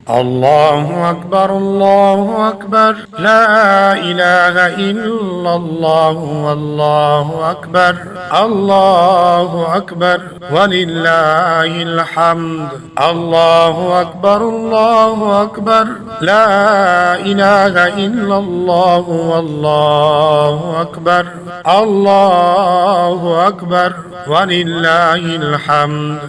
الله أكبر الله أكبر، لا إله إلا الله والله أكبر، الله أكبر ولله الحمد. الله أكبر الله أكبر، لا إله إلا الله والله أكبر، الله أكبر ولله الحمد.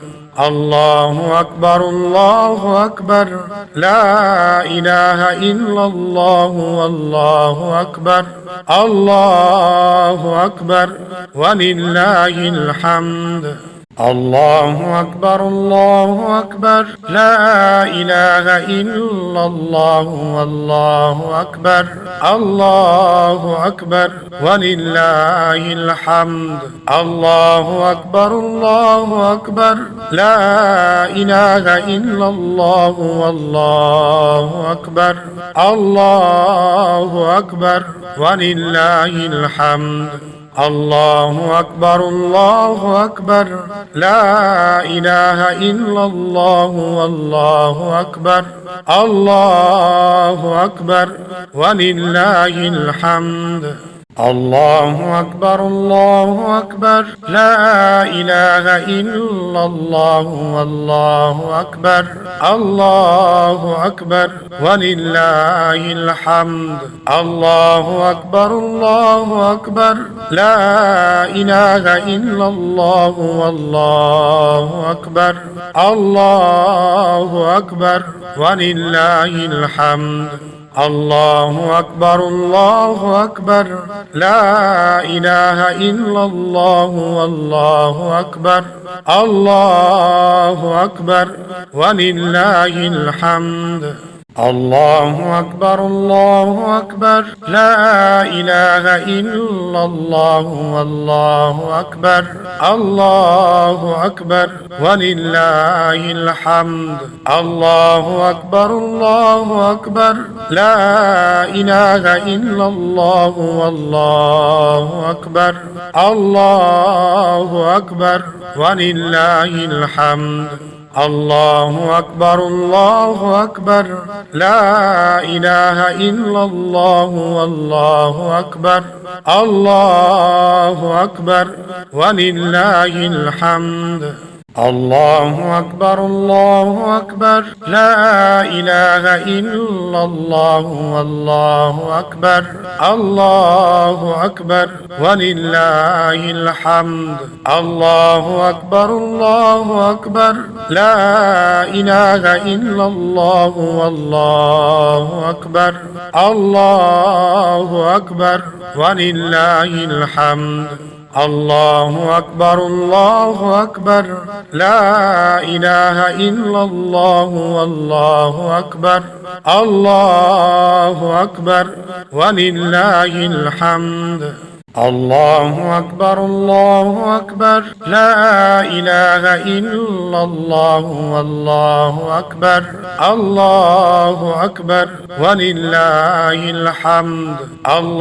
الله أكبر الله أكبر، لا إله إلا الله والله أكبر، الله أكبر ولله الحمد. الله أكبر الله أكبر، لا إله إلا الله والله أكبر، الله أكبر ولله الحمد. الله أكبر الله أكبر، لا إله إلا الله والله أكبر، الله أكبر ولله الحمد. الله أكبر الله أكبر، لا إله إلا الله والله أكبر، الله أكبر ولله الحمد. الله أكبر الله أكبر، لا إله إلا الله والله أكبر، الله أكبر ولله الحمد. الله أكبر الله أكبر، لا إله إلا الله والله أكبر، الله أكبر ولله الحمد. الله أكبر الله أكبر، لا إله إلا الله والله أكبر، الله أكبر ولله الحمد. الله أكبر الله أكبر، لا إله إلا الله والله أكبر، الله أكبر ولله الحمد. الله أكبر الله أكبر، لا إله إلا الله والله أكبر، الله أكبر ولله الحمد. الله أكبر الله أكبر، لا إله إلا الله والله أكبر، الله أكبر ولله الحمد. الله أكبر الله أكبر، لا إله إلا الله والله أكبر، الله أكبر ولله الحمد. الله أكبر الله أكبر، لا إله إلا الله والله أكبر، الله أكبر ولله الحمد. الله أكبر الله أكبر، لا إله إلا الله والله أكبر، الله أكبر ولله الحمد. الله أكبر الله أكبر، لا إله إلا الله والله أكبر، الله أكبر ولله الحمد.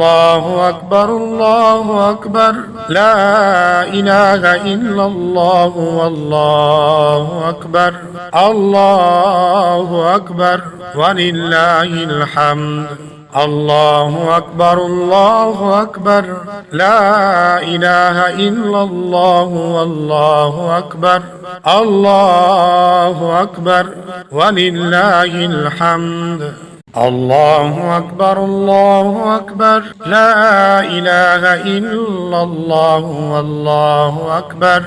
الله أكبر الله أكبر، لا إله إلا الله والله أكبر، الله أكبر ولله الحمد. الله أكبر الله أكبر، لا إله إلا الله والله أكبر، الله أكبر ولله الحمد. الله أكبر الله أكبر، لا إله إلا الله والله أكبر،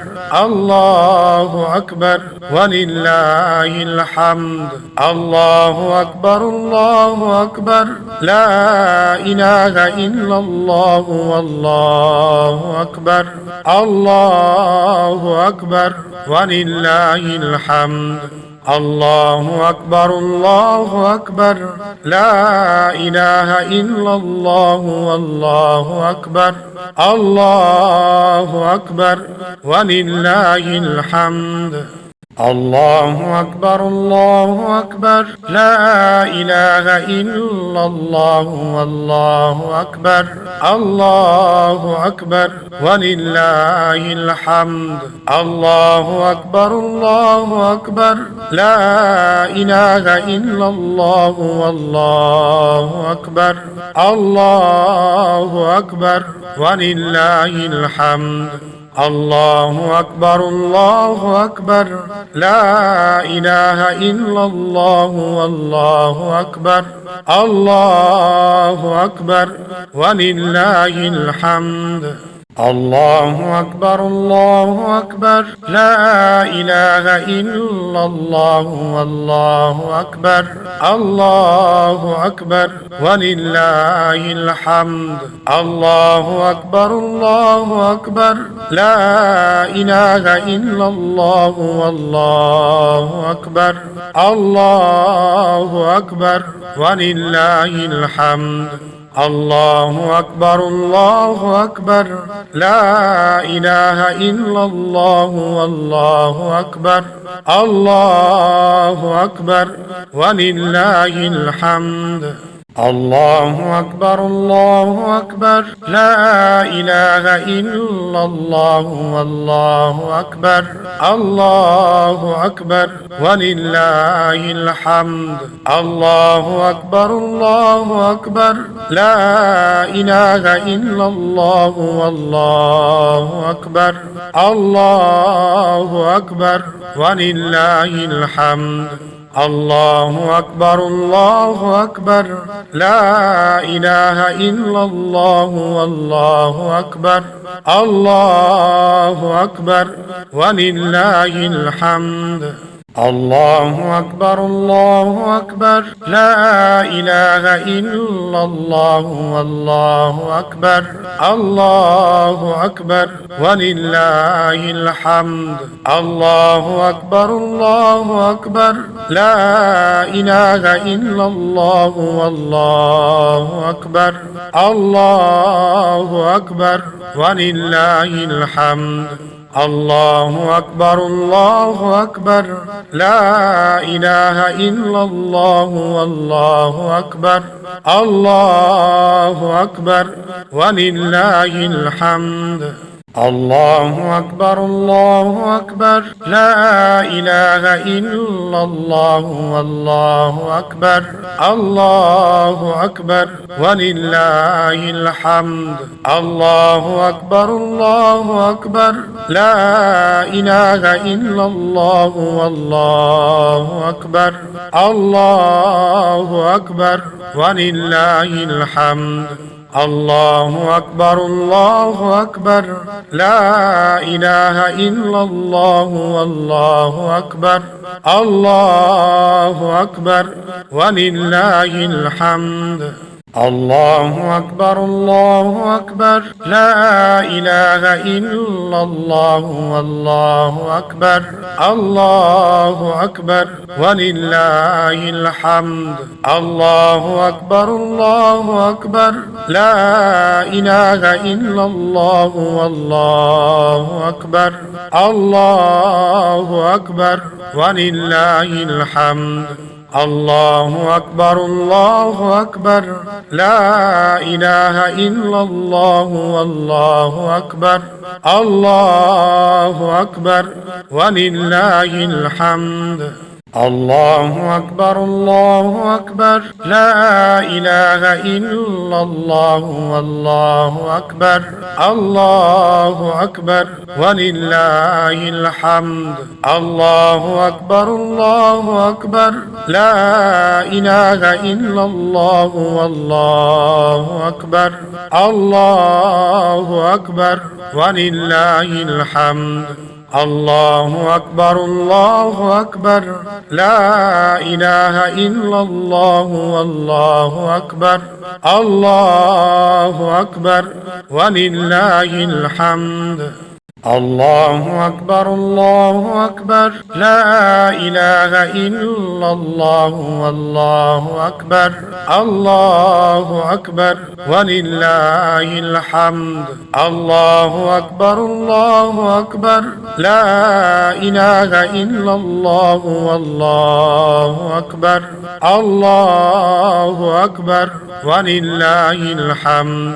الله أكبر ولله الحمد. الله أكبر الله أكبر، لا إله إلا الله والله أكبر، الله أكبر ولله الحمد. الله أكبر الله أكبر، لا إله إلا الله والله أكبر، الله أكبر ولله الحمد. الله أكبر الله أكبر لا إله إلا الله والله أكبر الله أكبر ولله الحمد الله أكبر الله أكبر لا إله إلا الله والله أكبر الله أكبر ولله الحمد الله أكبر الله أكبر لا إله إلا الله والله أكبر الله أكبر ولله الحمد الله أكبر الله أكبر لا إله إلا الله والله أكبر الله أكبر ولله الحمد الله أكبر الله أكبر لا إله إلا الله والله أكبر الله أكبر ولله الحمد الله أكبر الله أكبر لا إله إلا الله والله أكبر الله أكبر ولله الحمد الله أكبر الله أكبر لا إله إلا الله والله أكبر الله أكبر ولله الحمد الله أكبر الله أكبر لا إله إلا الله والله أكبر الله أكبر ولله الحمد الله أكبر الله أكبر لا إله إلا الله والله أكبر الله أكبر ولله الحمد الله أكبر الله أكبر لا إله إلا الله والله أكبر الله أكبر ولله الحمد الله أكبر الله أكبر لا إله إلا الله والله أكبر الله أكبر ولله الحمد الله أكبر الله أكبر لا إله إلا الله والله أكبر الله أكبر ولله الحمد الله أكبر الله أكبر لا إله إلا الله والله أكبر الله أكبر ولله الحمد الله أكبر الله أكبر لا إله إلا الله والله أكبر الله أكبر ولله الحمد الله أكبر الله أكبر لا إله إلا الله والله أكبر الله أكبر ولله الحمد الله أكبر الله أكبر لا إله إلا الله والله أكبر الله أكبر ولله الحمد الله أكبر الله أكبر لا إله إلا الله والله أكبر الله أكبر ولله الحمد الله أكبر الله أكبر لا إله إلا الله والله أكبر الله أكبر ولله الحمد الله أكبر الله أكبر لا إله إلا الله والله أكبر الله أكبر ولله الحمد الله أكبر الله أكبر لا إله إلا الله والله أكبر الله أكبر ولله الحمد الله أكبر الله أكبر لا إله إلا الله والله أكبر الله أكبر ولله الحمد الله أكبر الله أكبر لا إله إلا الله والله أكبر الله أكبر ولله الحمد الله أكبر الله أكبر لا إله إلا الله والله أكبر الله أكبر ولله الحمد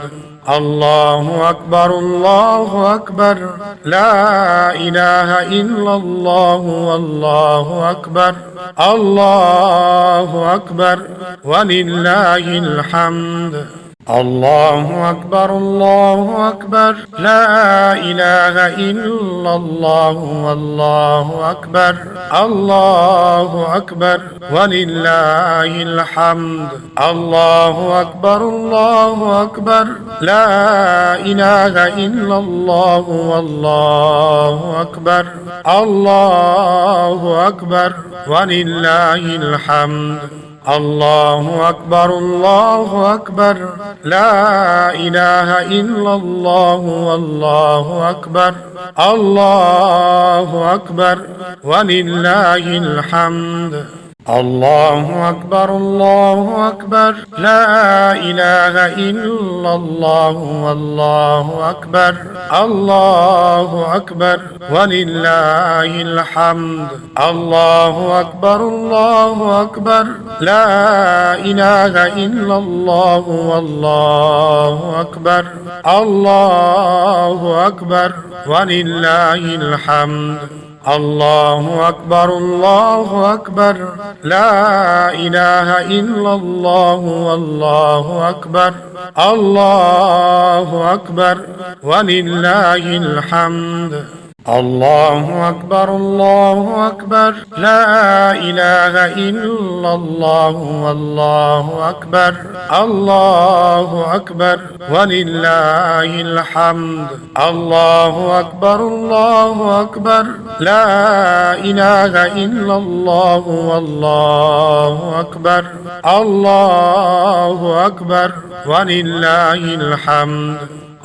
الله أكبر الله أكبر لا إله إلا الله والله أكبر الله أكبر ولله الحمد الله أكبر الله أكبر لا إله إلا الله والله أكبر الله أكبر ولله الحمد الله أكبر الله أكبر لا إله إلا الله والله أكبر الله أكبر ولله الحمد الله أكبر الله أكبر لا إله إلا الله والله أكبر الله أكبر ولله الحمد الله أكبر الله أكبر لا إله إلا الله والله أكبر الله أكبر ولله الحمد الله أكبر الله أكبر لا إله إلا الله والله أكبر الله أكبر ولله الحمد الله أكبر الله أكبر لا إله إلا الله والله أكبر الله أكبر ولله الحمد الله أكبر الله أكبر لا إله إلا الله والله أكبر الله أكبر ولله الحمد الله أكبر الله أكبر لا إله إلا الله والله أكبر الله أكبر ولله الحمد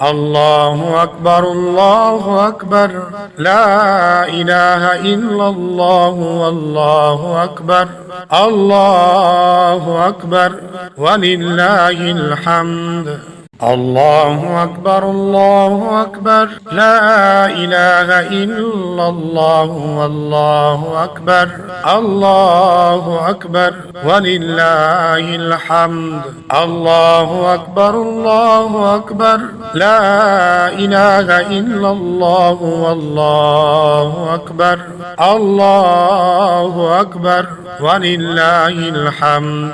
الله أكبر الله أكبر لا إله إلا الله والله أكبر الله أكبر ولله الحمد الله أكبر الله أكبر لا إله إلا الله والله أكبر الله أكبر ولله الحمد الله أكبر الله أكبر لا إله إلا الله والله أكبر الله أكبر ولله الحمد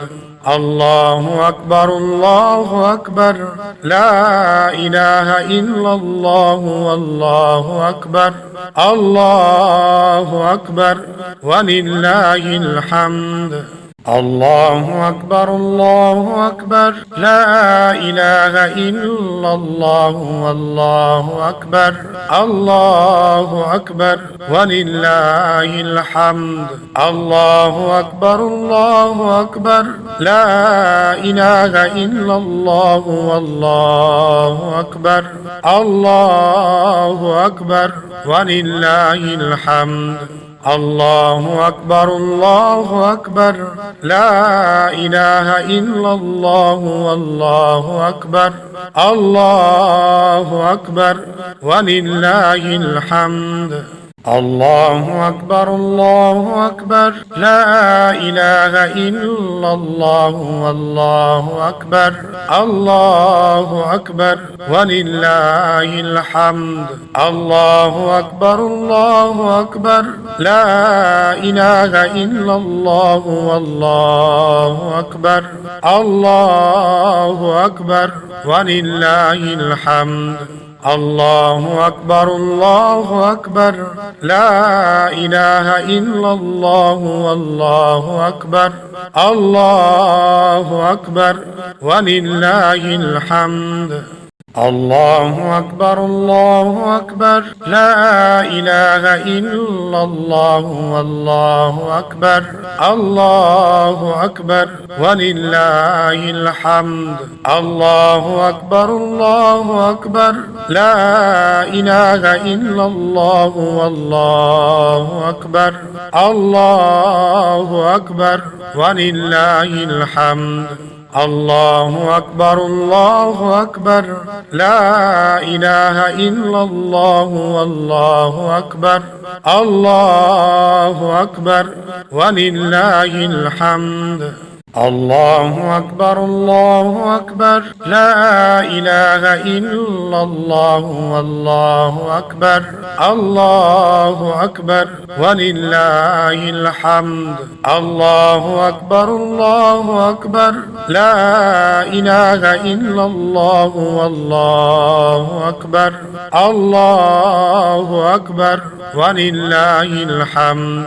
الله أكبر الله أكبر لا إله إلا الله والله أكبر الله أكبر ولله الحمد الله أكبر الله أكبر لا إله إلا الله والله أكبر الله أكبر ولله الحمد الله أكبر الله أكبر لا إله إلا الله والله أكبر الله أكبر ولله الحمد الله أكبر الله أكبر لا إله إلا الله والله أكبر الله أكبر ولله الحمد الله أكبر الله أكبر لا إله إلا الله والله أكبر الله أكبر ولله الحمد الله أكبر الله أكبر لا إله إلا الله والله أكبر الله أكبر ولله الحمد الله أكبر الله أكبر لا إله إلا الله والله أكبر الله أكبر ولله الحمد الله أكبر الله أكبر لا إله إلا الله والله أكبر الله أكبر ولله الحمد الله أكبر الله أكبر لا إله إلا الله والله أكبر الله أكبر ولله الحمد الله أكبر الله أكبر لا إله إلا الله والله أكبر الله أكبر ولله الحمد الله أكبر الله أكبر لا إله إلا الله والله أكبر الله أكبر ولله الحمد الله أكبر الله أكبر لا إله إلا الله والله أكبر الله أكبر ولله الحمد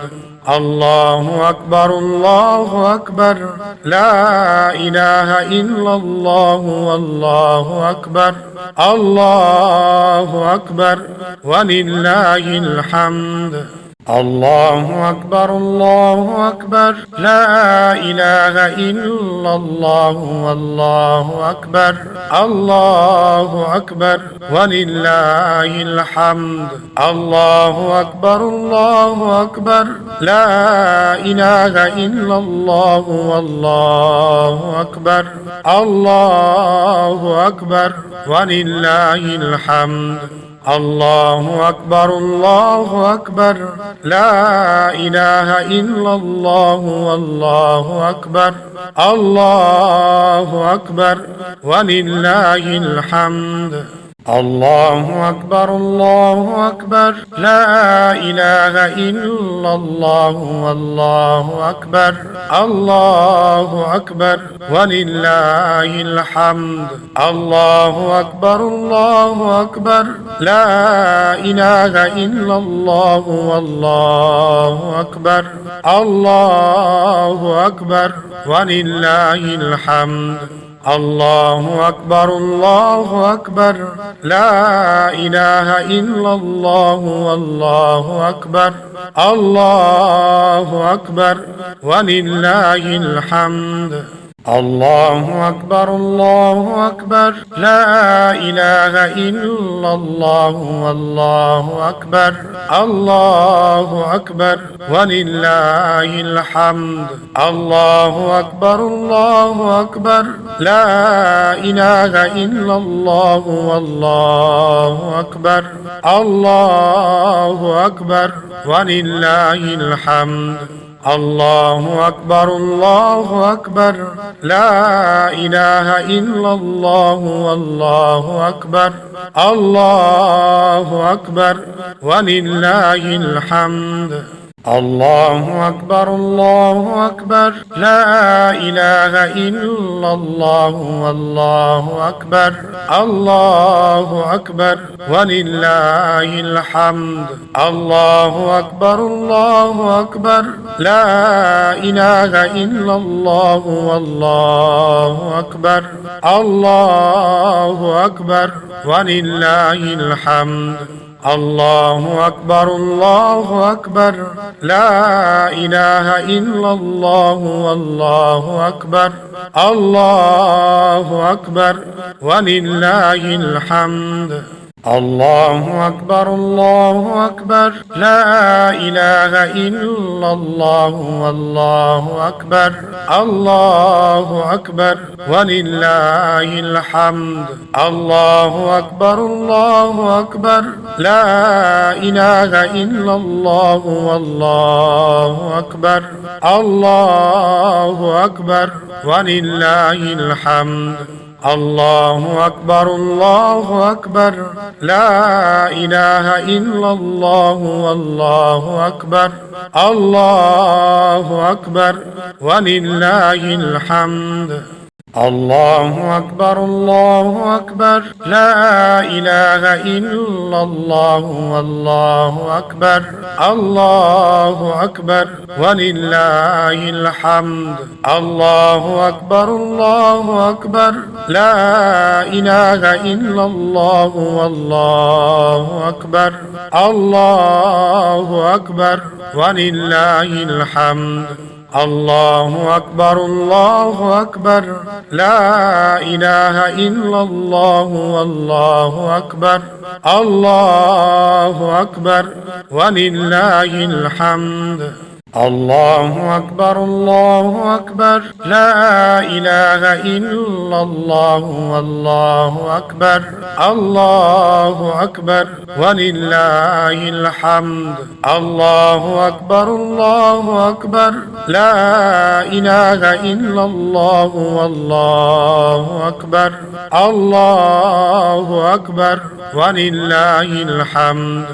الله أكبر الله أكبر لا إله إلا الله والله أكبر الله أكبر ولله الحمد الله أكبر الله أكبر لا إله إلا الله والله أكبر الله أكبر ولله الحمد الله أكبر الله أكبر لا إله إلا الله والله أكبر الله أكبر ولله الحمد الله أكبر الله أكبر لا إله إلا الله والله أكبر الله أكبر ولله الحمد الله أكبر الله أكبر لا إله إلا الله والله أكبر الله أكبر ولله الحمد الله أكبر الله أكبر لا إله إلا الله والله أكبر الله أكبر ولله الحمد الله أكبر الله أكبر لا إله إلا الله والله أكبر الله أكبر ولله الحمد الله أكبر الله أكبر لا إله إلا الله والله أكبر الله أكبر ولله الحمد الله أكبر الله أكبر لا إله إلا الله والله أكبر الله أكبر ولله الحمد الله أكبر الله أكبر لا إله إلا الله والله أكبر الله أكبر ولله الحمد الله أكبر الله أكبر لا إله إلا الله والله أكبر الله أكبر ولله الحمد الله أكبر الله أكبر لا إله إلا الله والله أكبر الله أكبر ولله الحمد الله أكبر الله أكبر لا إله إلا الله والله أكبر الله أكبر ولله الحمد الله أكبر الله أكبر لا إله إلا الله والله أكبر الله أكبر ولله الحمد الله أكبر الله أكبر لا إله إلا الله والله أكبر الله أكبر ولله الحمد الله أكبر الله أكبر لا إله إلا الله والله أكبر الله أكبر ولله الحمد الله أكبر الله أكبر لا إله إلا الله والله أكبر الله أكبر ولله الحمد الله أكبر الله أكبر لا إله إلا الله والله أكبر الله أكبر ولله الحمد الله أكبر الله أكبر لا إله إلا الله والله أكبر الله أكبر ولله الحمد الله أكبر الله أكبر لا إله إلا الله والله أكبر الله أكبر ولله الحمد الله أكبر الله أكبر لا إله إلا الله والله أكبر الله أكبر ولله الحمد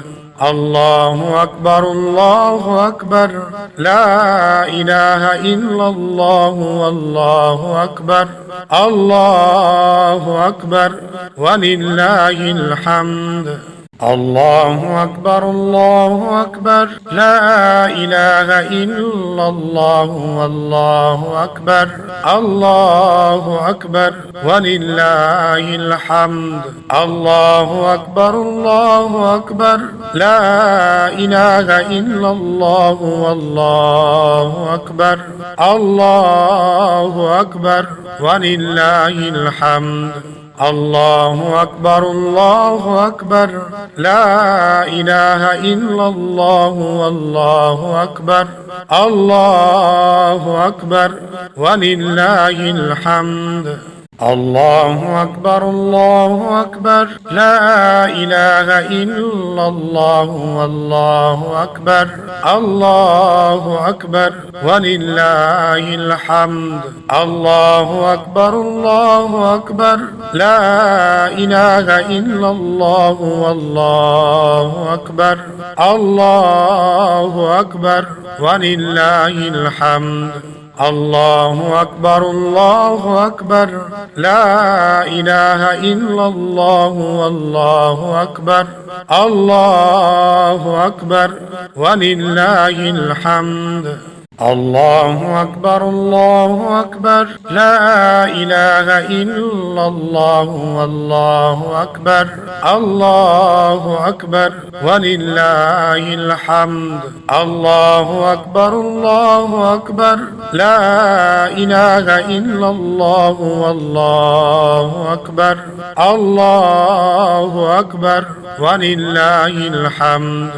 الله أكبر الله أكبر لا إله إلا الله والله أكبر الله أكبر ولله الحمد الله أكبر الله أكبر لا إله إلا الله والله أكبر الله أكبر ولله الحمد الله أكبر الله أكبر لا إله إلا الله والله أكبر الله أكبر ولله الحمد الله أكبر الله أكبر لا إله إلا الله والله أكبر الله أكبر ولله الحمد الله أكبر الله أكبر لا إله إلا الله والله أكبر الله أكبر ولله الحمد الله أكبر الله أكبر لا إله إلا الله والله أكبر الله أكبر ولله الحمد الله أكبر الله أكبر لا إله إلا الله والله أكبر الله أكبر ولله الحمد الله أكبر الله أكبر لا إله إلا الله والله أكبر الله أكبر ولله الحمد الله أكبر الله أكبر لا إله إلا الله والله أكبر الله أكبر ولله الحمد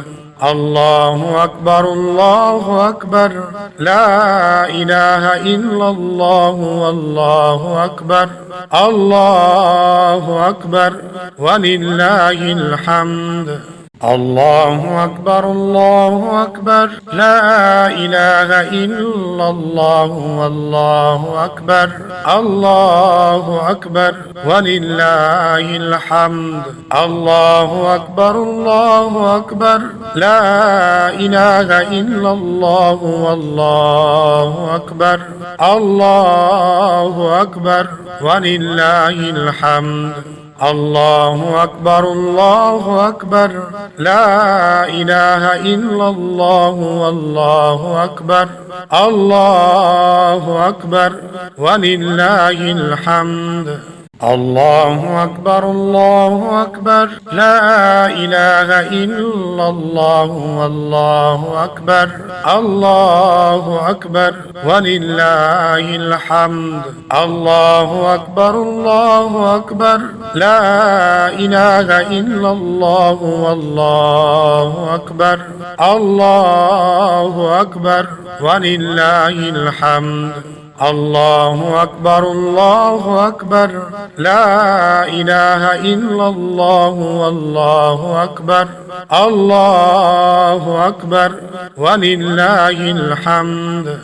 الله أكبر الله أكبر لا إله إلا الله والله أكبر الله أكبر ولله الحمد الله أكبر الله أكبر لا إله إلا الله والله أكبر الله أكبر ولله الحمد الله أكبر الله أكبر لا إله إلا الله والله أكبر الله أكبر ولله الحمد الله أكبر الله أكبر لا إله إلا الله والله أكبر الله أكبر ولله الحمد الله أكبر الله أكبر لا إله إلا الله والله أكبر الله أكبر ولله الحمد الله أكبر الله أكبر لا إله إلا الله والله أكبر الله أكبر ولله الحمد الله أكبر الله أكبر لا إله إلا الله والله أكبر الله أكبر ولله الحمد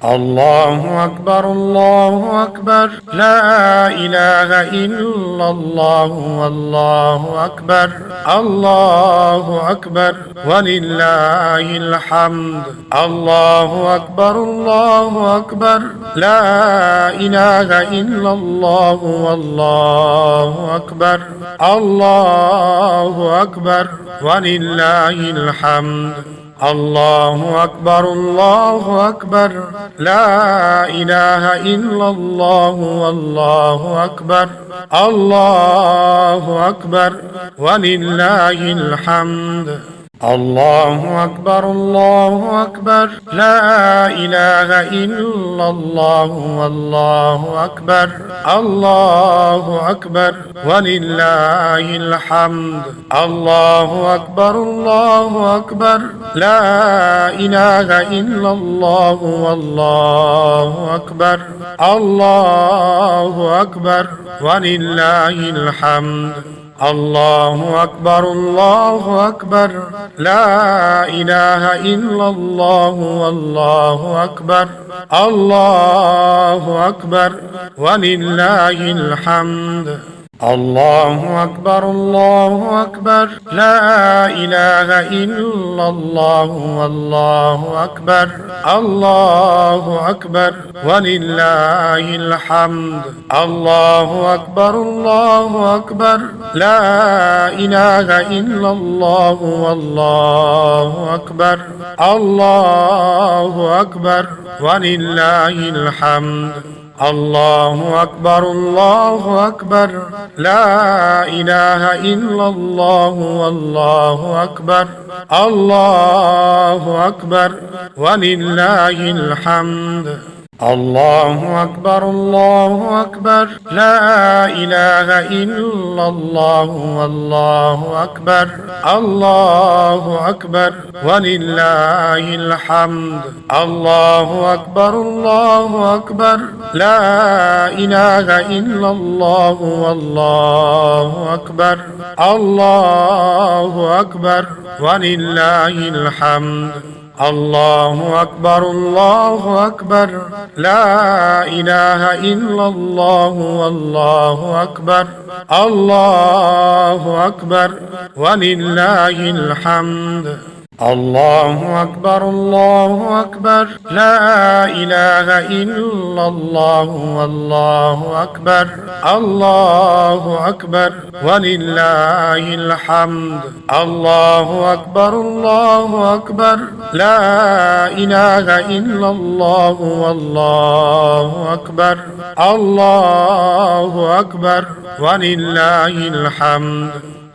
الله أكبر الله أكبر لا إله إلا الله والله أكبر الله أكبر ولله الحمد الله أكبر الله أكبر لا إله إلا الله والله أكبر الله أكبر ولله الحمد الله أكبر الله أكبر لا إله إلا الله والله أكبر الله أكبر ولله الحمد الله أكبر الله أكبر لا إله إلا الله والله أكبر الله أكبر ولله الحمد الله أكبر الله أكبر لا إله إلا الله والله أكبر الله أكبر ولله الحمد الله أكبر الله أكبر لا إله إلا الله والله أكبر الله أكبر ولله الحمد الله أكبر الله أكبر لا إله إلا الله والله أكبر الله أكبر ولله الحمد الله أكبر الله أكبر لا إله إلا الله والله أكبر الله أكبر ولله الحمد الله أكبر الله أكبر لا إله إلا الله والله أكبر الله أكبر ولله الحمد الله أكبر الله أكبر لا إله إلا الله والله أكبر الله أكبر ولله الحمد الله أكبر الله أكبر لا إله إلا الله والله أكبر الله أكبر ولله الحمد الله أكبر الله أكبر لا إله إلا الله والله أكبر الله أكبر ولله الحمد الله أكبر الله أكبر لا إله إلا الله والله أكبر الله أكبر ولله الحمد الله أكبر الله أكبر لا إله إلا الله والله أكبر الله أكبر ولله الحمد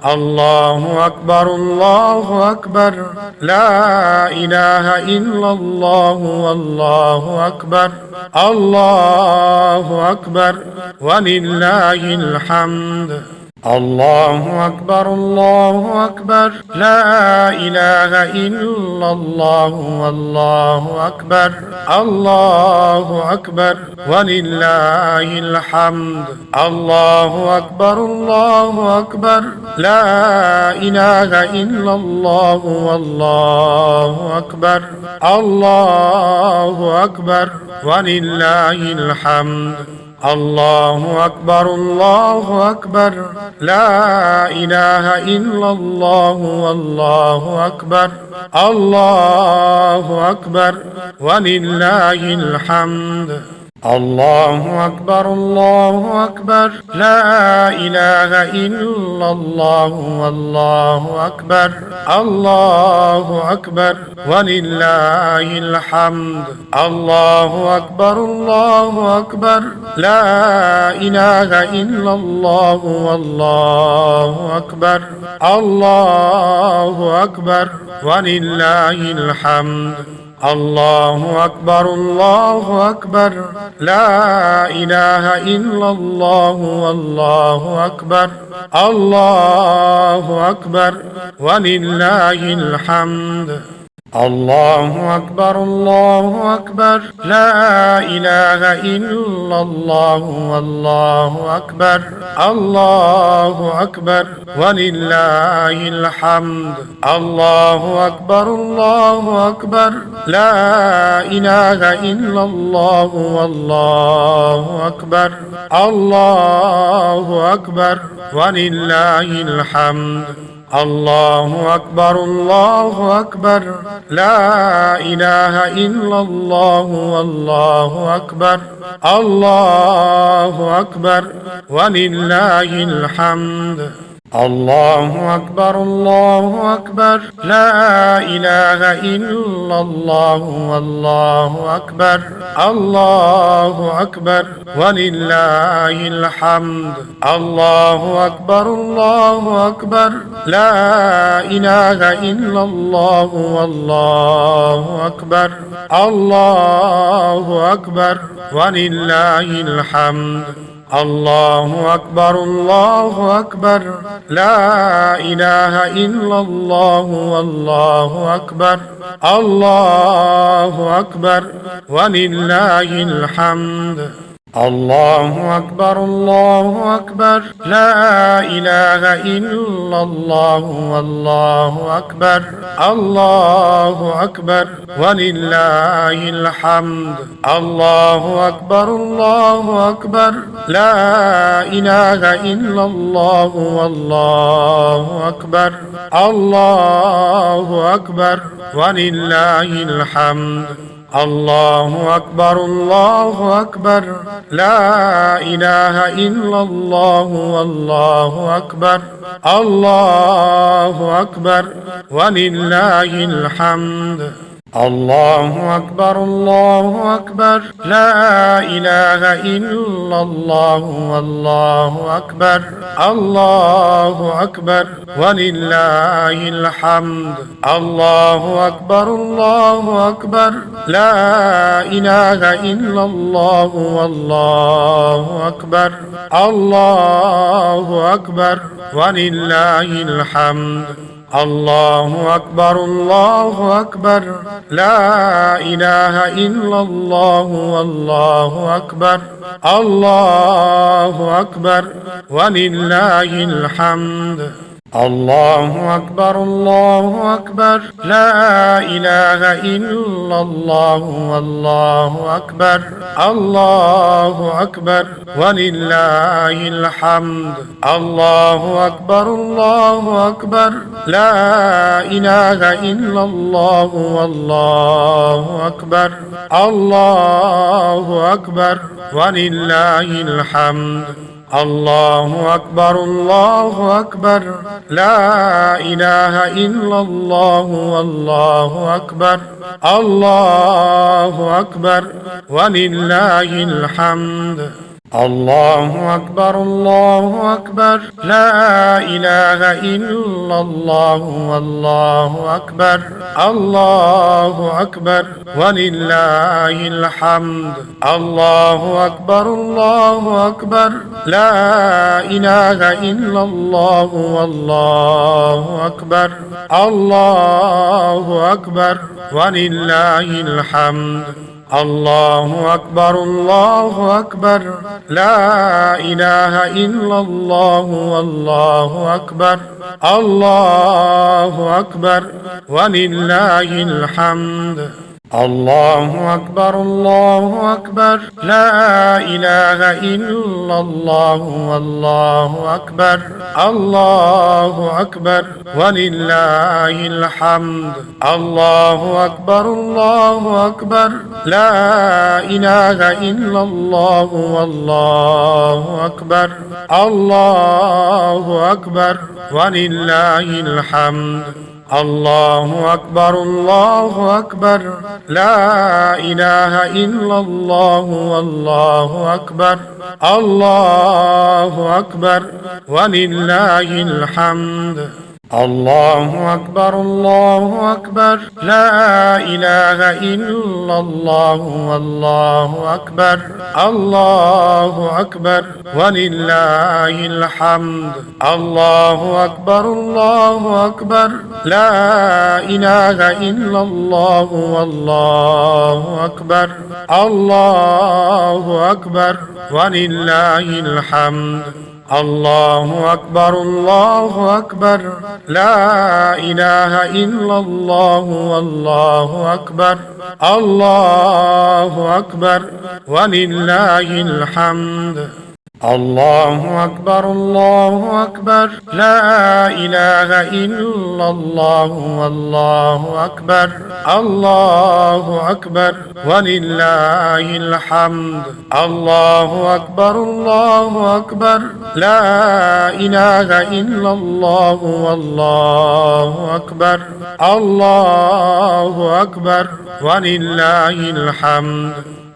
الله أكبر الله أكبر لا إله إلا الله والله أكبر الله أكبر ولله الحمد الله أكبر الله أكبر لا إله إلا الله والله أكبر الله أكبر ولله الحمد الله أكبر الله أكبر لا إله إلا الله والله أكبر الله أكبر ولله الحمد الله أكبر الله أكبر لا إله إلا الله والله أكبر الله أكبر ولله الحمد الله أكبر الله أكبر لا إله إلا الله والله أكبر الله أكبر ولله الحمد الله أكبر الله أكبر لا إله إلا الله والله أكبر الله أكبر ولله الحمد الله أكبر الله أكبر لا إله إلا الله والله أكبر الله أكبر ولله الحمد الله أكبر الله أكبر لا إله إلا الله والله أكبر الله أكبر ولله الحمد الله أكبر الله أكبر لا إله إلا الله والله أكبر الله أكبر ولله الحمد الله أكبر الله أكبر لا إله إلا الله والله أكبر الله أكبر ولله الحمد الله أكبر الله أكبر لا إله إلا الله والله أكبر الله أكبر ولله الحمد الله أكبر الله أكبر لا إله إلا الله والله أكبر الله أكبر ولله الحمد الله أكبر الله أكبر لا إله إلا الله والله أكبر الله أكبر ولله الحمد الله أكبر الله أكبر لا إله إلا الله والله أكبر الله أكبر ولله الحمد الله أكبر الله أكبر لا إله إلا الله والله أكبر الله أكبر ولله الحمد الله أكبر الله أكبر لا إله إلا الله والله أكبر الله أكبر ولله الحمد الله أكبر الله أكبر لا إله إلا الله والله أكبر الله أكبر ولله الحمد الله أكبر الله أكبر لا إله إلا الله والله أكبر الله أكبر ولله الحمد الله أكبر الله أكبر لا إله إلا الله والله أكبر الله أكبر ولله الحمد الله أكبر الله أكبر لا إله إلا الله والله أكبر الله أكبر ولله الحمد الله أكبر الله أكبر لا إله إلا الله والله أكبر الله أكبر ولله الحمد الله أكبر الله أكبر لا إله إلا الله والله أكبر الله أكبر ولله الحمد الله أكبر الله أكبر لا إله إلا الله والله أكبر الله أكبر ولله الحمد الله أكبر الله أكبر لا إله إلا الله والله أكبر الله أكبر ولله الحمد الله أكبر الله أكبر لا إله إلا الله والله أكبر الله أكبر ولله الحمد الله أكبر الله أكبر لا إله إلا الله والله أكبر الله أكبر ولله الحمد الله أكبر الله أكبر لا إله إلا الله والله أكبر الله أكبر ولله الحمد الله أكبر الله أكبر لا إله إلا الله والله أكبر الله أكبر ولله الحمد الله أكبر الله أكبر لا إله إلا الله والله أكبر الله أكبر ولله الحمد الله أكبر الله أكبر لا إله إلا الله والله أكبر الله أكبر ولله الحمد الله أكبر الله أكبر لا إله إلا الله والله أكبر الله أكبر ولله الحمد الله أكبر الله أكبر لا إله إلا الله والله أكبر الله أكبر ولله الحمد الله أكبر الله أكبر لا إله إلا الله والله أكبر الله أكبر ولله الحمد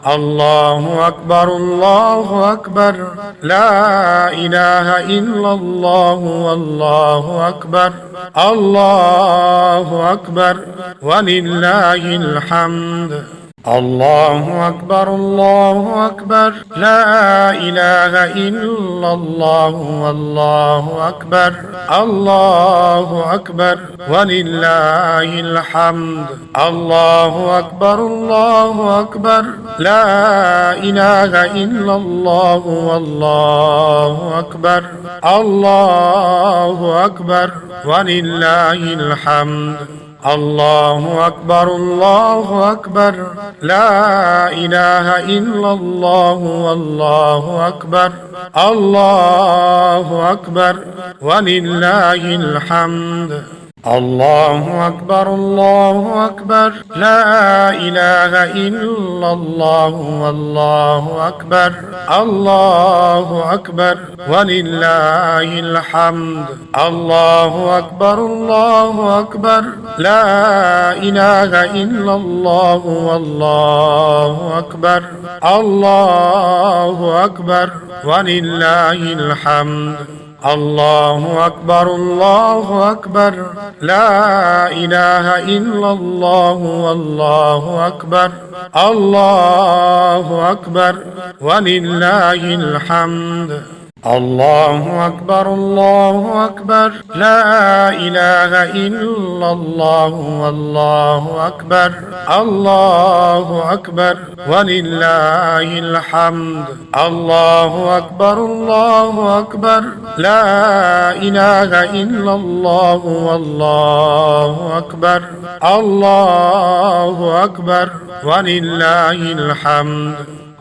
الله أكبر الله أكبر لا إله إلا الله والله أكبر الله أكبر ولله الحمد الله أكبر الله أكبر لا إله إلا الله والله أكبر الله أكبر ولله الحمد الله أكبر الله أكبر لا إله إلا الله والله أكبر الله أكبر ولله الحمد الله أكبر الله أكبر لا إله إلا الله والله أكبر الله أكبر ولله الحمد الله أكبر الله أكبر لا إله إلا الله والله أكبر الله أكبر ولله الحمد الله أكبر الله أكبر لا إله إلا الله والله أكبر الله أكبر ولله الحمد الله أكبر الله أكبر لا إله إلا الله والله أكبر الله أكبر ولله الحمد الله أكبر الله أكبر لا إله إلا الله والله أكبر الله أكبر ولله الحمد الله أكبر الله أكبر لا إله إلا الله والله أكبر الله أكبر ولله الحمد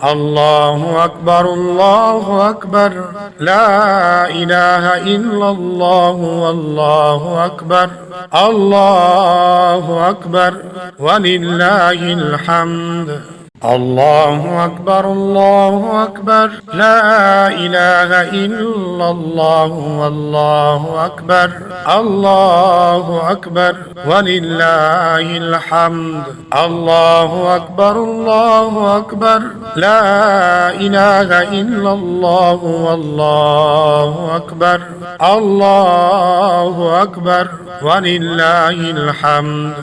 الله أكبر الله أكبر لا إله إلا الله والله أكبر الله أكبر ولله الحمد الله أكبر الله أكبر لا إله إلا الله والله أكبر الله أكبر ولله الحمد الله أكبر الله أكبر لا إله إلا الله والله أكبر الله أكبر ولله الحمد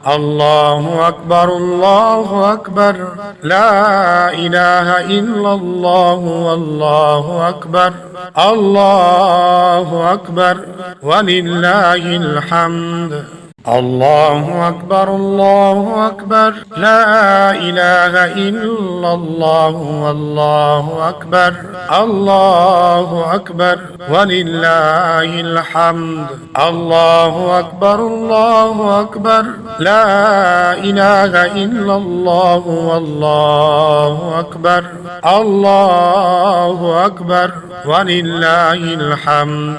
الله أكبر الله أكبر لا إله إلا الله والله أكبر الله أكبر ولله الحمد الله أكبر الله أكبر لا إله إلا الله والله أكبر الله أكبر ولله الحمد الله أكبر الله أكبر لا إله إلا الله والله أكبر الله أكبر ولله الحمد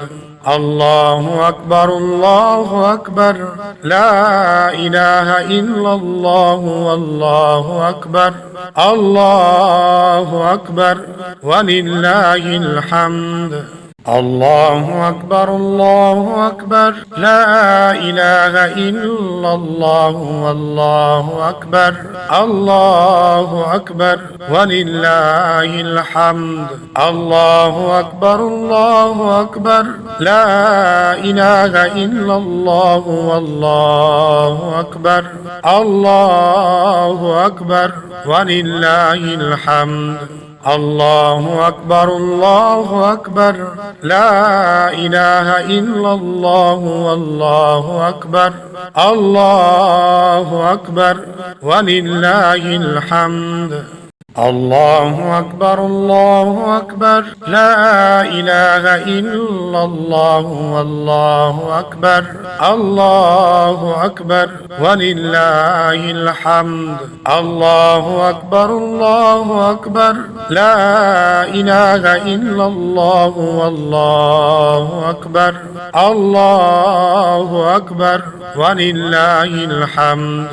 الله أكبر الله أكبر لا إله إلا الله والله أكبر الله أكبر ولله الحمد الله أكبر الله أكبر لا إله إلا الله والله أكبر الله أكبر ولله الحمد الله أكبر الله أكبر لا إله إلا الله والله أكبر الله أكبر ولله الحمد الله أكبر الله أكبر لا إله إلا الله والله أكبر الله أكبر ولله الحمد الله أكبر الله أكبر لا إله إلا الله والله أكبر الله أكبر ولله الحمد الله أكبر الله أكبر لا إله إلا الله والله أكبر الله أكبر ولله الحمد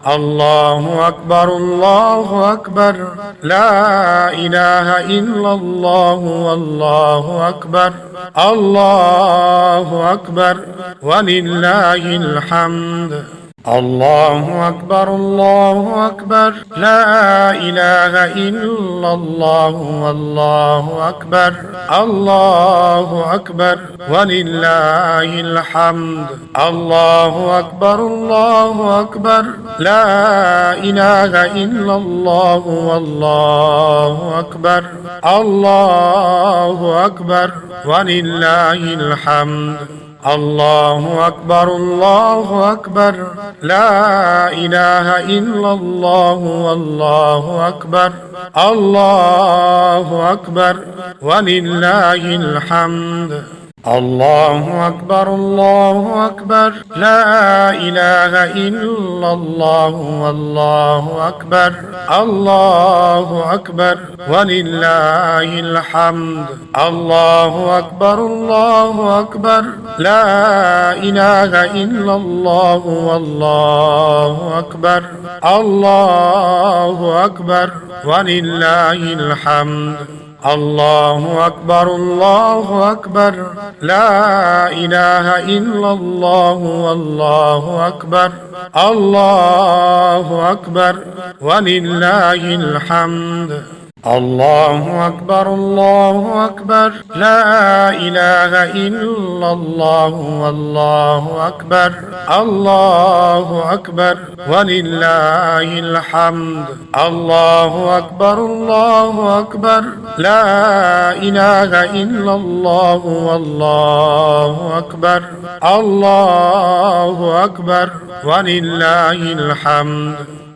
الله أكبر الله أكبر لا إله إلا الله والله أكبر الله أكبر ولله الحمد الله أكبر الله أكبر لا إله إلا الله والله أكبر الله أكبر ولله الحمد الله أكبر الله أكبر لا إله إلا الله والله أكبر الله أكبر ولله الحمد الله أكبر الله أكبر لا إله إلا الله والله أكبر الله أكبر ولله الحمد الله أكبر الله أكبر لا إله إلا الله والله أكبر الله أكبر ولله الحمد الله أكبر الله أكبر لا إله إلا الله والله أكبر الله أكبر ولله الحمد الله أكبر الله أكبر لا إله إلا الله والله أكبر الله أكبر ولله الحمد الله أكبر الله أكبر لا إله إلا الله والله أكبر الله أكبر ولله الحمد الله أكبر الله أكبر لا إله إلا الله والله أكبر الله أكبر ولله الحمد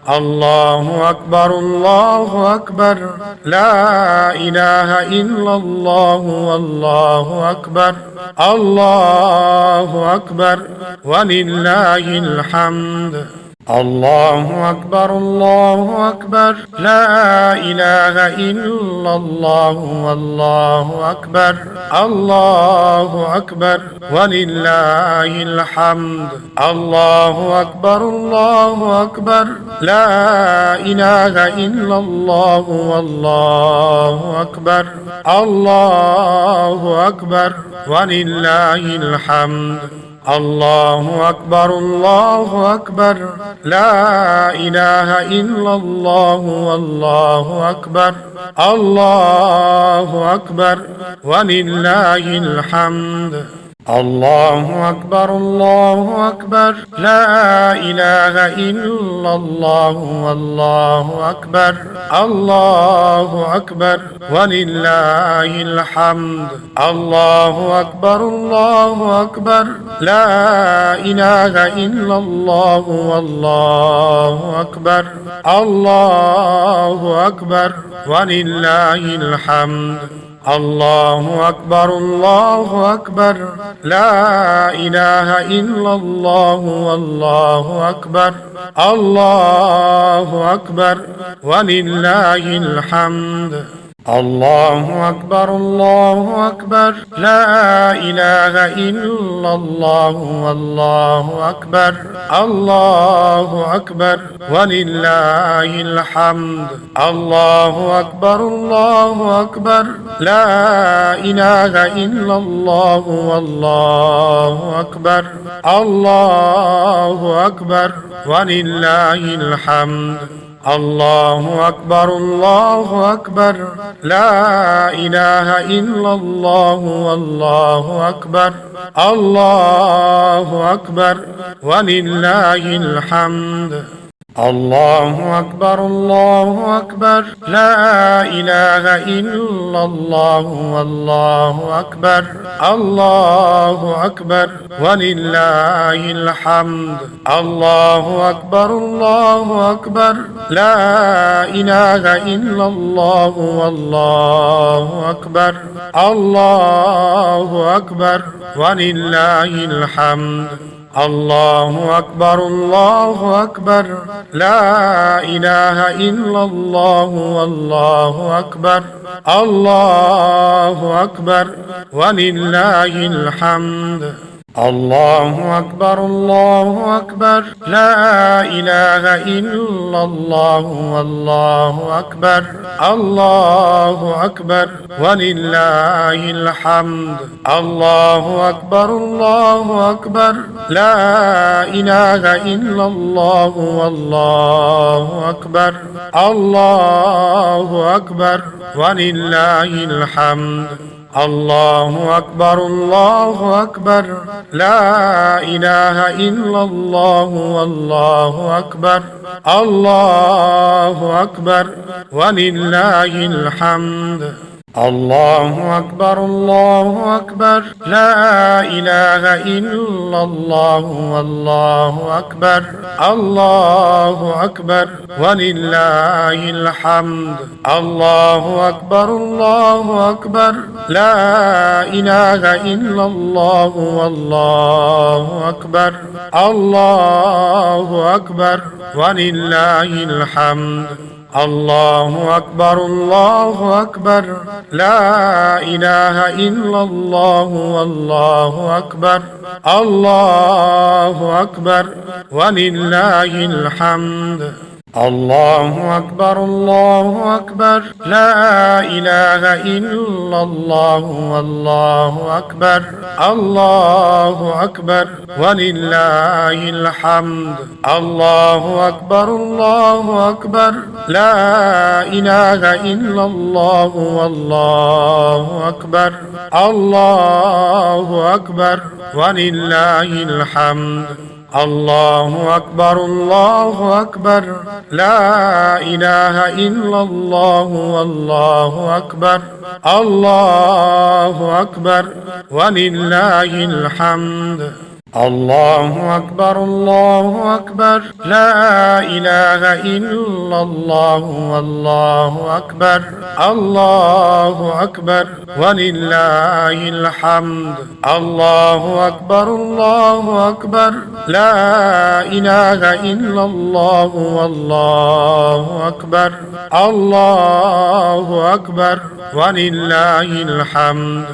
الله أكبر الله أكبر لا إله إلا الله والله أكبر الله أكبر ولله الحمد الله أكبر الله أكبر لا إله إلا الله والله أكبر الله أكبر ولله الحمد الله أكبر الله أكبر لا إله إلا الله والله أكبر الله أكبر ولله الحمد الله أكبر الله أكبر لا إله إلا الله والله أكبر الله أكبر ولله الحمد الله أكبر الله أكبر لا إله إلا الله والله أكبر الله أكبر ولله الحمد الله أكبر الله أكبر لا إله إلا الله والله أكبر الله أكبر ولله الحمد الله أكبر الله أكبر لا إله إلا الله والله أكبر الله أكبر ولله الحمد الله أكبر الله أكبر لا إله إلا الله والله أكبر الله أكبر ولله الحمد الله أكبر الله أكبر لا إله إلا الله والله أكبر الله أكبر ولله الحمد الله أكبر الله أكبر لا إله إلا الله والله أكبر الله أكبر ولله الحمد الله أكبر الله أكبر لا إله إلا الله والله أكبر الله أكبر ولله الحمد الله أكبر الله أكبر لا إله إلا الله والله أكبر الله أكبر ولله الحمد الله أكبر الله أكبر لا إله إلا الله والله أكبر الله أكبر ولله الحمد الله أكبر الله أكبر لا إله إلا الله والله أكبر الله أكبر ولله الحمد الله أكبر الله أكبر لا إله إلا الله والله أكبر الله أكبر ولله الحمد الله أكبر الله أكبر لا إله إلا الله والله أكبر الله أكبر ولله الحمد الله أكبر الله أكبر لا إله إلا الله والله أكبر الله أكبر ولله الحمد الله أكبر الله أكبر لا إله إلا الله والله أكبر الله أكبر ولله الحمد الله أكبر الله أكبر لا إله إلا الله والله أكبر الله أكبر ولله الحمد الله أكبر الله أكبر لا إله إلا الله والله أكبر الله أكبر ولله الحمد الله أكبر الله أكبر لا إله إلا الله والله أكبر الله أكبر ولله الحمد الله أكبر الله أكبر لا إله إلا الله والله أكبر الله أكبر ولله الحمد الله أكبر الله أكبر لا إله إلا الله والله أكبر الله أكبر ولله الحمد الله أكبر الله أكبر لا إله إلا الله والله أكبر الله أكبر ولله الحمد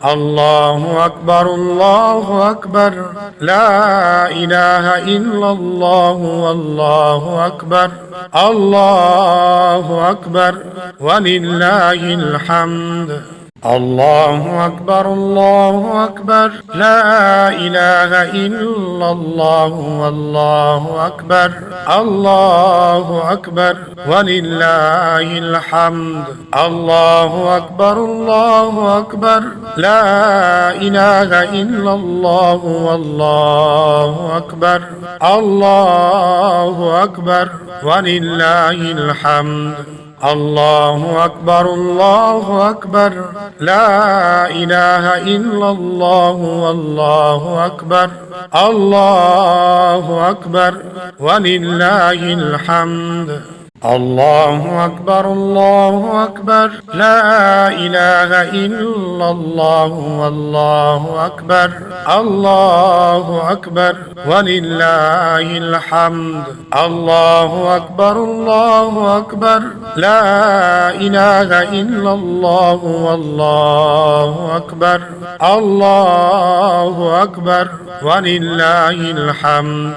الله أكبر الله أكبر لا إله إلا الله والله أكبر الله أكبر ولله الحمد الله أكبر الله أكبر لا إله إلا الله والله أكبر الله أكبر ولله الحمد الله أكبر الله أكبر لا إله إلا الله والله أكبر الله أكبر ولله الحمد الله أكبر الله أكبر لا إله إلا الله والله أكبر الله أكبر ولله الحمد الله أكبر الله أكبر لا إله إلا الله والله أكبر الله أكبر ولله الحمد الله أكبر الله أكبر لا إله إلا الله والله أكبر الله أكبر ولله الحمد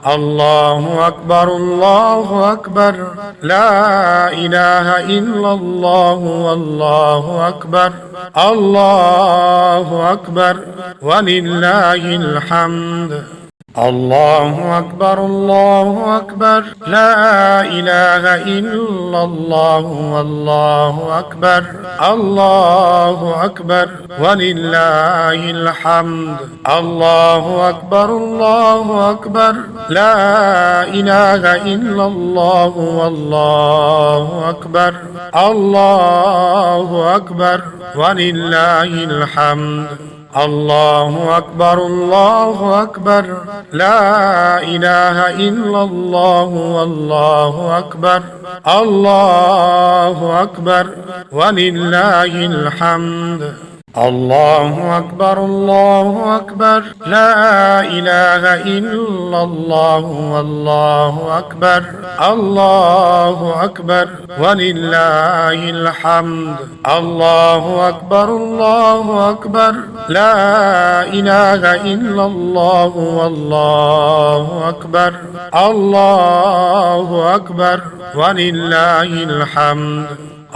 الله أكبر الله أكبر لا إله إلا الله والله أكبر الله أكبر ولله الحمد الله أكبر الله أكبر لا إله إلا الله والله أكبر الله أكبر ولله الحمد الله أكبر الله أكبر لا إله إلا الله والله أكبر الله أكبر ولله الحمد الله أكبر الله أكبر لا إله إلا الله والله أكبر الله أكبر ولله الحمد الله أكبر الله أكبر لا إله إلا الله والله أكبر الله أكبر ولله الحمد الله أكبر الله أكبر لا إله إلا الله والله أكبر الله أكبر ولله الحمد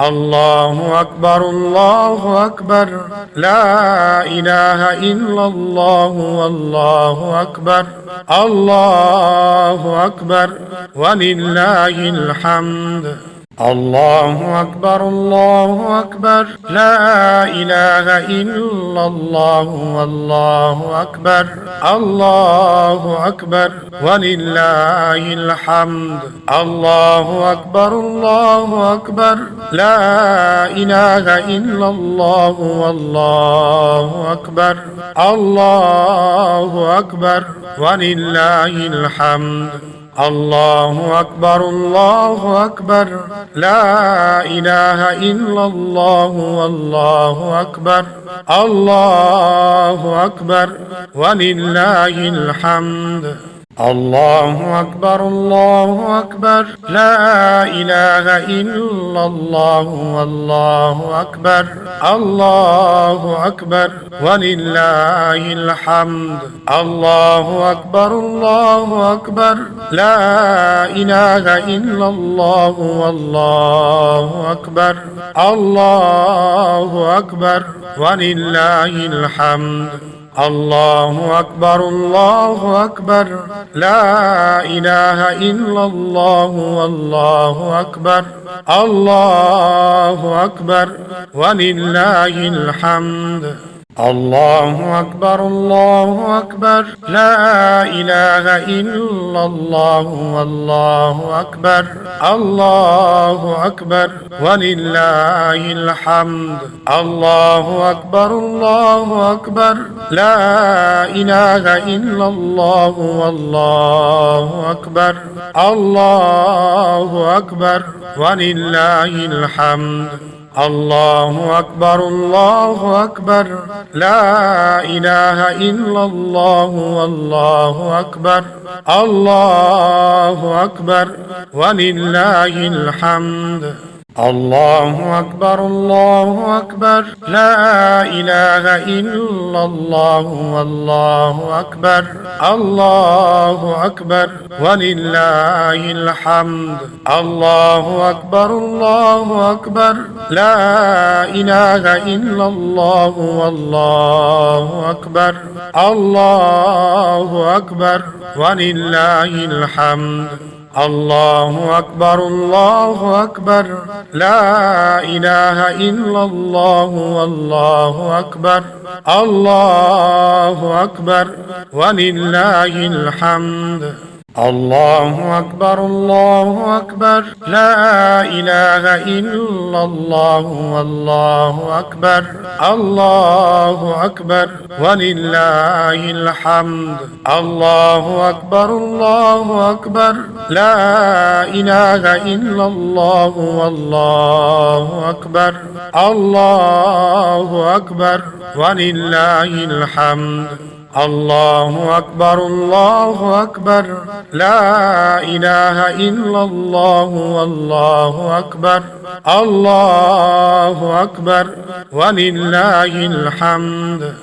الله أكبر الله أكبر لا إله إلا الله والله أكبر الله أكبر ولله الحمد الله أكبر الله أكبر لا إله إلا الله والله أكبر الله أكبر ولله الحمد الله أكبر الله أكبر لا إله إلا الله والله أكبر الله أكبر ولله الحمد الله أكبر الله أكبر لا إله إلا الله والله أكبر الله أكبر ولله الحمد الله أكبر الله أكبر لا إله إلا الله والله أكبر الله أكبر ولله الحمد الله أكبر الله أكبر لا إله إلا الله والله أكبر الله أكبر ولله الحمد الله أكبر الله أكبر لا إله إلا الله والله أكبر الله أكبر ولله الحمد الله أكبر الله أكبر لا إله إلا الله والله أكبر الله أكبر ولله الحمد الله أكبر الله أكبر لا إله إلا الله والله أكبر الله أكبر ولله الحمد الله أكبر الله أكبر لا إله إلا الله والله أكبر الله أكبر ولله الحمد الله أكبر الله أكبر لا إله إلا الله والله أكبر الله أكبر ولله الحمد الله أكبر الله أكبر لا إله إلا الله والله أكبر الله أكبر ولله الحمد الله أكبر الله أكبر لا إله إلا الله والله أكبر الله أكبر ولله الحمد الله أكبر الله أكبر لا إله إلا الله والله أكبر الله أكبر ولله الحمد الله أكبر الله أكبر لا إله إلا الله والله أكبر الله أكبر ولله الحمد الله أكبر الله أكبر لا إله إلا الله والله أكبر الله أكبر ولله الحمد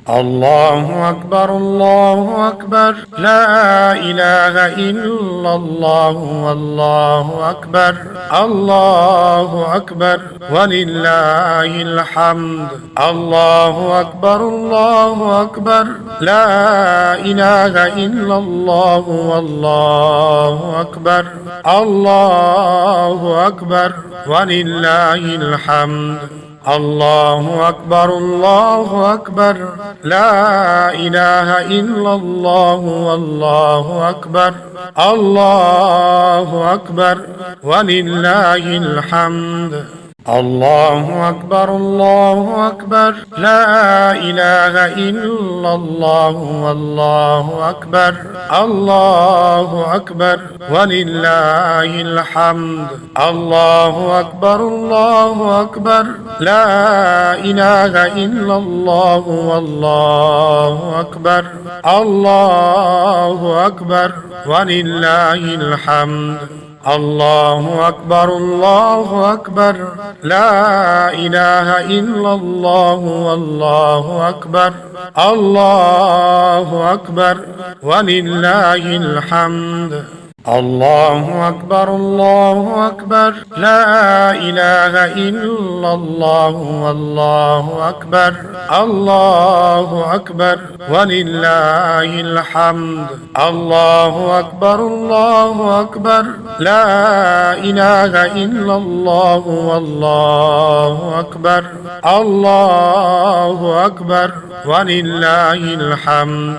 الله أكبر الله أكبر لا إله إلا الله والله أكبر الله أكبر ولله الحمد الله أكبر الله أكبر لا إله إلا الله والله أكبر الله أكبر ولله الحمد الله أكبر الله أكبر لا إله إلا الله والله أكبر الله أكبر ولله الحمد الله أكبر الله أكبر لا إله إلا الله والله أكبر الله أكبر ولله الحمد الله أكبر الله أكبر لا إله إلا الله والله أكبر الله أكبر ولله الحمد الله أكبر الله أكبر لا إله إلا الله والله أكبر الله أكبر ولله الحمد الله أكبر الله أكبر لا إله إلا الله والله أكبر الله أكبر ولله الحمد الله أكبر الله أكبر لا إله إلا الله والله أكبر الله أكبر ولله الحمد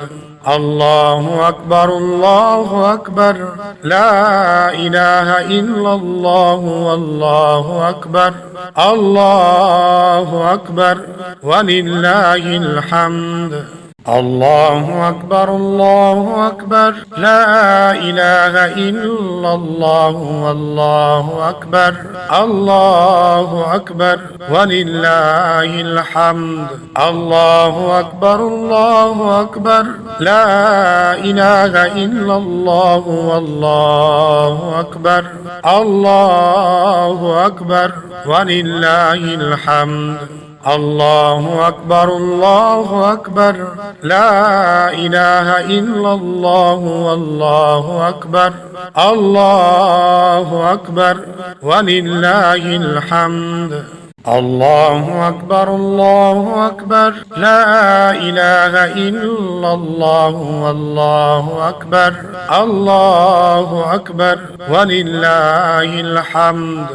الله أكبر الله أكبر لا إله إلا الله والله أكبر الله أكبر ولله الحمد الله أكبر الله أكبر لا إله إلا الله والله أكبر الله أكبر ولله الحمد الله أكبر الله أكبر لا إله إلا الله والله أكبر الله أكبر ولله الحمد الله أكبر الله أكبر لا إله إلا الله والله أكبر الله أكبر ولله الحمد الله أكبر الله أكبر لا إله إلا الله والله أكبر الله أكبر ولله الحمد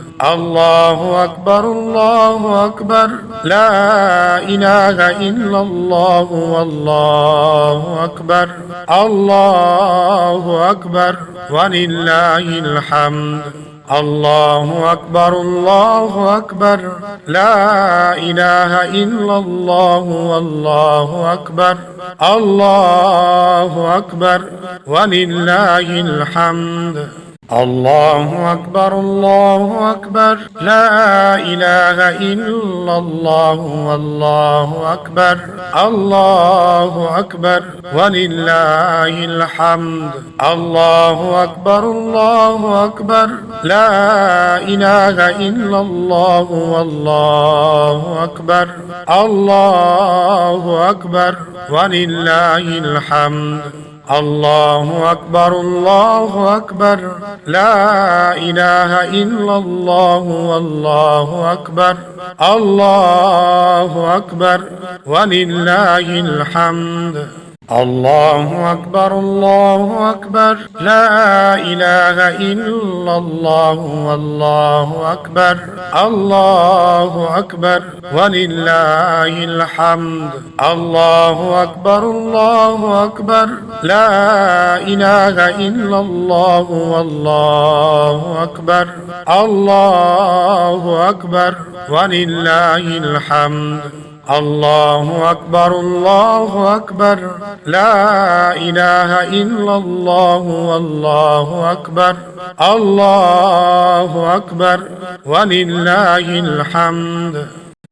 الله أكبر الله أكبر لا إله إلا الله والله أكبر الله أكبر ولله الحمد الله أكبر الله أكبر لا إله إلا الله والله أكبر الله أكبر ولله الحمد الله أكبر الله أكبر لا إله إلا الله والله أكبر الله أكبر ولله الحمد الله أكبر الله أكبر لا إله إلا الله والله أكبر الله أكبر ولله الحمد الله أكبر الله أكبر لا إله إلا الله والله أكبر الله أكبر ولله الحمد الله أكبر الله أكبر لا إله إلا الله والله أكبر الله أكبر ولله الحمد الله أكبر الله أكبر لا إله إلا الله والله أكبر الله أكبر ولله الحمد الله أكبر الله أكبر لا إله إلا الله والله أكبر الله أكبر ولله الحمد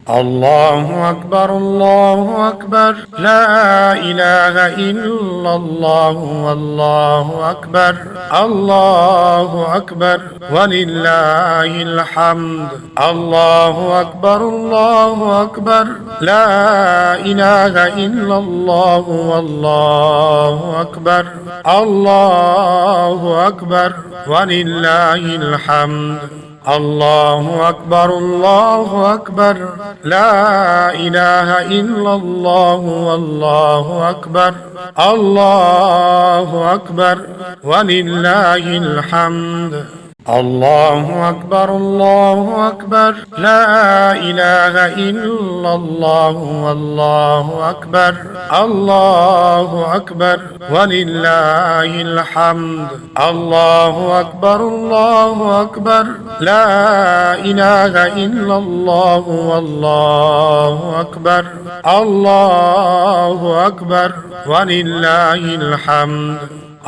الله أكبر الله أكبر لا إله إلا الله والله أكبر الله أكبر ولله الحمد الله أكبر الله أكبر لا إله إلا الله والله أكبر الله أكبر ولله الحمد الله أكبر الله أكبر لا إله إلا الله والله أكبر الله أكبر ولله الحمد الله أكبر الله أكبر لا إله إلا الله والله أكبر الله أكبر ولله الحمد الله أكبر الله أكبر لا إله إلا الله والله أكبر الله أكبر ولله الحمد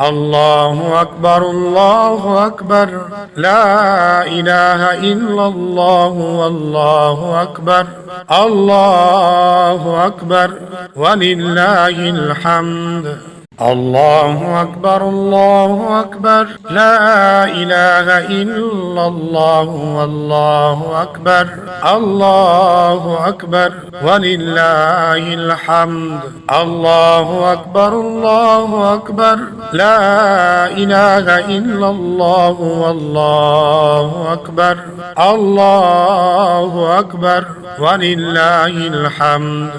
الله أكبر الله أكبر لا إله إلا الله والله أكبر الله أكبر ولله الحمد الله أكبر الله أكبر لا إله إلا الله والله أكبر الله أكبر ولله الحمد الله أكبر الله أكبر لا إله إلا الله والله أكبر الله أكبر ولله الحمد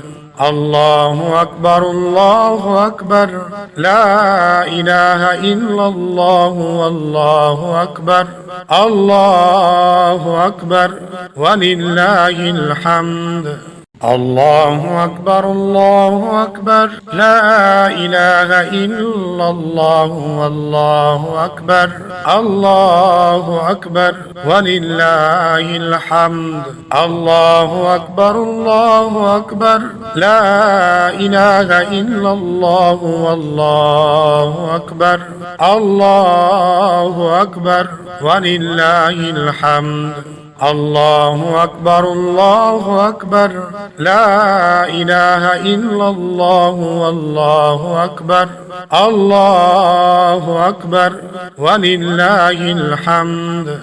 الله أكبر الله أكبر لا إله إلا الله والله أكبر الله أكبر ولله الحمد الله أكبر الله أكبر لا إله إلا الله والله أكبر الله أكبر ولله الحمد الله أكبر الله أكبر لا إله إلا الله والله أكبر الله أكبر ولله الحمد الله أكبر الله أكبر لا إله إلا الله والله أكبر الله أكبر ولله الحمد